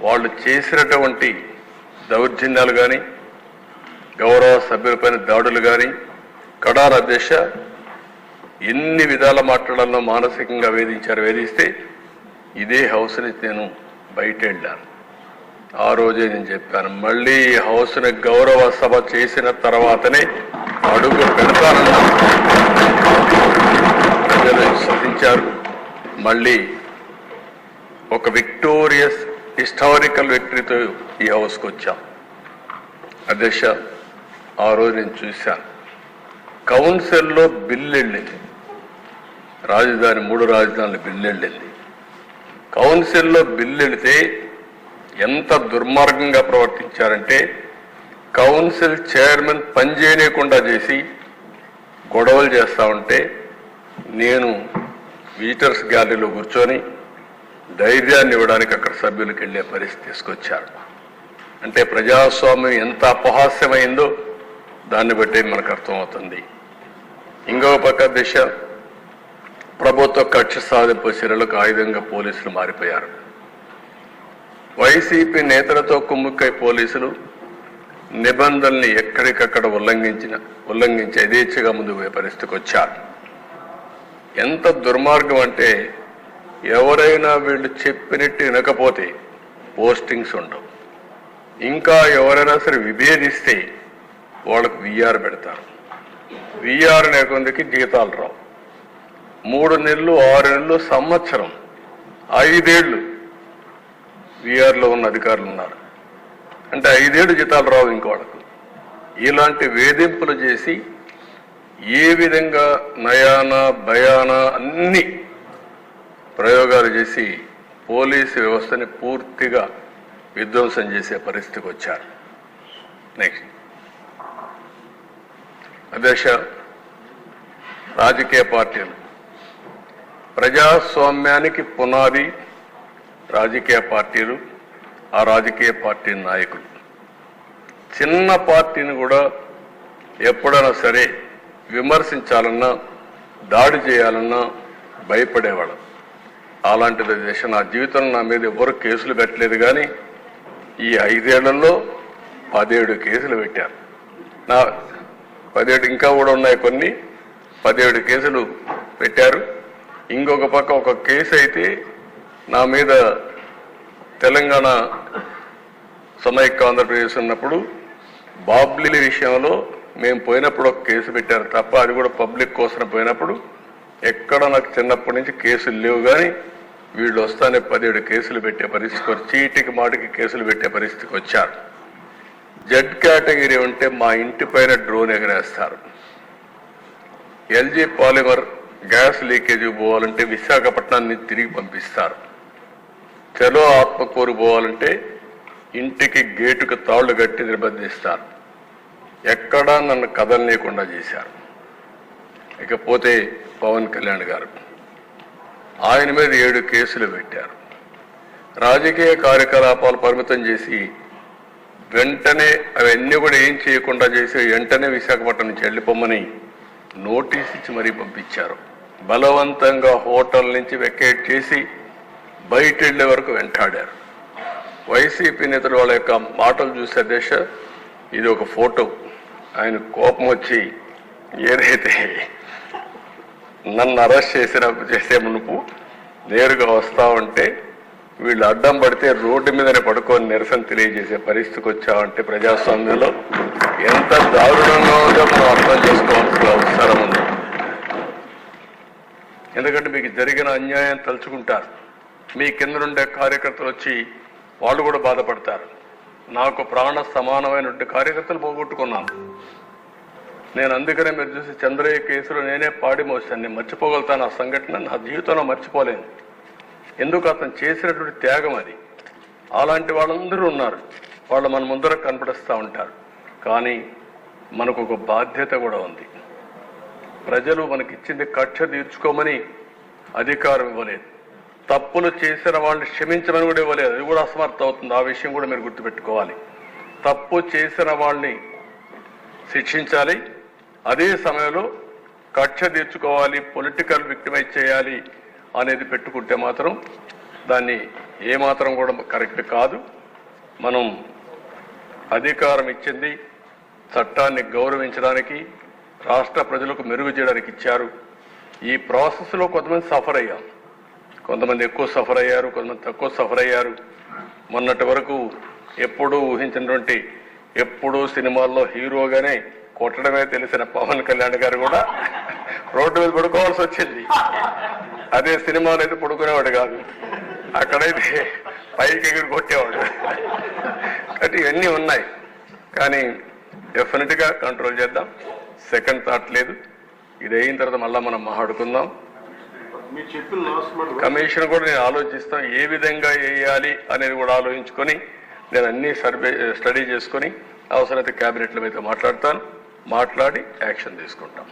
వాళ్ళు చేసినటువంటి దౌర్జన్యాలు కానీ గౌరవ సభ్యులపైన దాడులు కానీ కడార అధ్యక్ష ఎన్ని విధాల మాట్లాడాలో మానసికంగా వేధిస్తే ఇదే హౌస్ నుంచి నేను బయట వెళ్ళాను. ఆ రోజే నేను చెప్పాను, మళ్ళీ ఈ హౌస్ని గౌరవ సభ చేసిన తర్వాతనే అడుగు పెడతానన్నా. ప్రజలు విశ్వసించారు. మళ్ళీ ఒక విక్టోరియస్ హిస్టారికల్ విక్టరీతో ఈ హౌస్కి వచ్చాం. అధ్యక్ష, ఆ రోజు నేను చూశాను, కౌన్సిల్లో బిల్లు వెళ్ళింది, రాజధాని 3 రాజధానుల బిల్లు వెళ్ళింది. కౌన్సిల్లో బిల్లు వెళితే ఎంత దుర్మార్గంగా ప్రవర్తించారంటే కౌన్సిల్ చైర్మన్ పనిచేయకుండా చేసి గొడవలు చేస్తూ ఉంటే నేను విజిటర్స్ గ్యాలరీలో కూర్చొని ధైర్యాన్ని ఇవ్వడానికి అక్కడ సభ్యులకు వెళ్ళే పరిస్థితి తీసుకొచ్చారు. అంటే ప్రజాస్వామ్యం ఎంత అపహాస్యమైందో దాన్ని బట్టి మనకు అర్థమవుతుంది. ఇంకొక పక్క దిశ ప్రభుత్వ కక్ష సాధింపు చర్యలకు ఆయుధంగా పోలీసులు మారిపోయారు. వైసీపీ నేతలతో కుమ్ముక్కై పోలీసులు నిబంధనల్ని ఎక్కడికక్కడ ఉల్లంఘించి యథేచ్ఛగా ముందుకు పోయే పరిస్థితికి వచ్చారు. ఎంత దుర్మార్గం అంటే ఎవరైనా వీళ్ళు చెప్పినట్టు వినకపోతే పోస్టింగ్స్ ఉండవు. ఇంకా ఎవరైనా సరే విభేదిస్తే వాళ్ళకు విఆర్ పెడతారు. విఆర్ అనే కొందికి జీతాలు రావు. 3 నెలలు, 6 నెలలు, సంవత్సరం, 5 ఏళ్ళు విఆర్లో ఉన్న అధికారులు ఉన్నారు. అంటే 5 ఏళ్ళు జీతాలు రావు ఇంకోళ్ళకు. ఇలాంటి వేధింపులు చేసి ఏ విధంగా నయానా భయానా అన్ని ప్రయోగాలు చేసి పోలీసు వ్యవస్థని పూర్తిగా విధ్వంసం చేసే పరిస్థితికి వచ్చారు. నెక్స్ట్ అధ్యక్ష, రాజకీయ పార్టీలు ప్రజాస్వామ్యానికి పునాది రాజకీయ పార్టీలు, ఆ రాజకీయ పార్టీ నాయకులు. చిన్న పార్టీని కూడా ఎప్పుడైనా సరే విమర్శించాలన్నా దాడి చేయాలన్నా భయపడేవాళ్ళం. అలాంటిది దేశ నా జీవితంలో నా మీద ఎవరు కేసులు పెట్టలేదు, కానీ ఈ 5 ఏళ్లలో 17 కేసులు పెట్టారు. నా 17 ఇంకా కూడా ఉన్నాయి, కొన్ని 17 కేసులు పెట్టారు. ఇంకొక పక్క ఒక కేసు అయితే నా మీద తెలంగాణ సమైక్య ఆంధ్రప్రదేశ్ ఉన్నప్పుడు బాబ్లీ విషయంలో మేము పోయినప్పుడు ఒక కేసు పెట్టారు తప్ప, అది కూడా పబ్లిక్ కోసం పోయినప్పుడు ఎక్కడ నాకు చిన్నప్పటి నుంచి కేసులు లేవు. కానీ వీళ్ళు వస్తానే 17 కేసులు పెట్టే పరిస్థితికి, చీటికి మాటికి కేసులు పెట్టే పరిస్థితికి వచ్చారు. జెడ్ కేటగిరీ ఉంటే మా ఇంటి పైన డ్రోన్ ఎగరేస్తారు. ఎల్జీ పాలిమర్ గ్యాస్ లీకేజీ పోవాలంటే విశాఖపట్నాన్ని తిరిగి పంపిస్తారు. చలో ఆత్మకూరు పోవాలంటే ఇంటికి గేటుకు తాళ్లు కట్టి నిర్బంధిస్తారు. ఎక్కడా నన్ను కదలనీయకుండా చేశారు. ఇకపోతే పవన్ కళ్యాణ్ గారు, ఆయన మీద 7 కేసులు పెట్టారు. రాజకీయ కార్యకలాపాలు పరిమితం చేసి వెంటనే అవన్నీ కూడా ఏం చేయకుండా చేసి వెంటనే విశాఖపట్నం నుంచి వెళ్ళిపోమని నోటీస్ ఇచ్చి మరీ పంపించారు. బలవంతంగా హోటల్ నుంచి వెకేట్ చేసి బయట వెళ్లే వరకు వెంటాడారు. వైసీపీ నేతలు వాళ్ళ యొక్క మాటలు చూసే దేశ ఇది ఒక ఫోటో. ఆయన కోపం వచ్చి ఏదైతే నన్ను అరెస్ట్ చేసే మునుపు నేరుగా వస్తా ఉంటే వీళ్ళు అడ్డం పడితే రోడ్డు మీదనే పడుకొని నిరసన తెలియజేసే పరిస్థితికి వచ్చామంటే ప్రజాస్వామ్యంలో ఎంత దారుణంగా ఉందో మనం అర్థం చేసుకోవాల్సిన అవసరం ఉంది. ఎందుకంటే మీకు జరిగిన అన్యాయం తలుచుకుంటారు. మీ కింద ఉండే కార్యకర్తలు వచ్చి వాళ్ళు కూడా బాధపడతారు. నాకు ప్రాణ సమానమైనటువంటి కార్యకర్తలు పోగొట్టుకున్నాను నేను. అందుకనే మీరు చూసి చంద్రయ్య కేసులో నేనే పాడి మోసాను. నేను మర్చిపోగలుగుతాను ఆ సంఘటన, నా జీవితంలో మర్చిపోలేను. ఎందుకు అతను చేసినటువంటి త్యాగం అది. అలాంటి వాళ్ళందరూ ఉన్నారు, వాళ్ళు మన ముందర కనపడిస్తూ ఉంటారు. కానీ మనకు ఒక బాధ్యత కూడా ఉంది. ప్రజలు మనకిచ్చింది కక్ష తీర్చుకోమని అధికారం ఇవ్వలేదు. తప్పులు చేసిన వాళ్ళని క్షమించమని కూడా ఇవ్వలేదు. అది కూడా అసమర్థ అవుతుంది. ఆ విషయం కూడా మీరు గుర్తుపెట్టుకోవాలి. తప్పు చేసిన వాళ్ళని శిక్షించాలి, అదే సమయంలో కక్ష తీర్చుకోవాలి, పొలిటికల్ విక్టిమైజ్ చేయాలి అనేది పెట్టుకుంటే మాత్రం దాన్ని ఏమాత్రం కూడా కరెక్ట్ కాదు. మనం అధికారం ఇచ్చింది చట్టాన్ని గౌరవించడానికి, రాష్ట్ర ప్రజలకు మెరుగు చేయడానికి ఇచ్చారు. ఈ ప్రాసెస్లో కొంతమంది సఫర్ అయ్యాం, కొంతమంది ఎక్కువ సఫర్ అయ్యారు, కొంతమంది తక్కువ సఫర్ అయ్యారు. మొన్నటి వరకు ఎప్పుడూ ఊహించినటువంటి, ఎప్పుడూ సినిమాల్లో హీరోగానే కొట్టడమే తెలిసిన పవన్ కళ్యాణ్ గారు కూడా రోడ్డు మీద పడుకోవాల్సి వచ్చింది. అదే సినిమాలో అయితే పడుకునేవాడు కాదు, అక్కడైతే పైకి ఎగిరి కొట్టేవాడు. కాబట్టి ఇవన్నీ ఉన్నాయి, కానీ డెఫినెట్గా కంట్రోల్ చేద్దాం. సెకండ్ థాట్ లేదు. ఇది అయిన తర్వాత మళ్ళీ మనం మాట్లాడుకుందాం. కమిషన్ కూడా నేను ఆలోచిస్తాను, ఏ విధంగా వేయాలి అనేది కూడా ఆలోచించుకొని నేను అన్ని స్టడీ చేసుకొని అవసరమైతే క్యాబినెట్లో అయితే మాట్లాడి యాక్షన్ తీసుకుంటాం.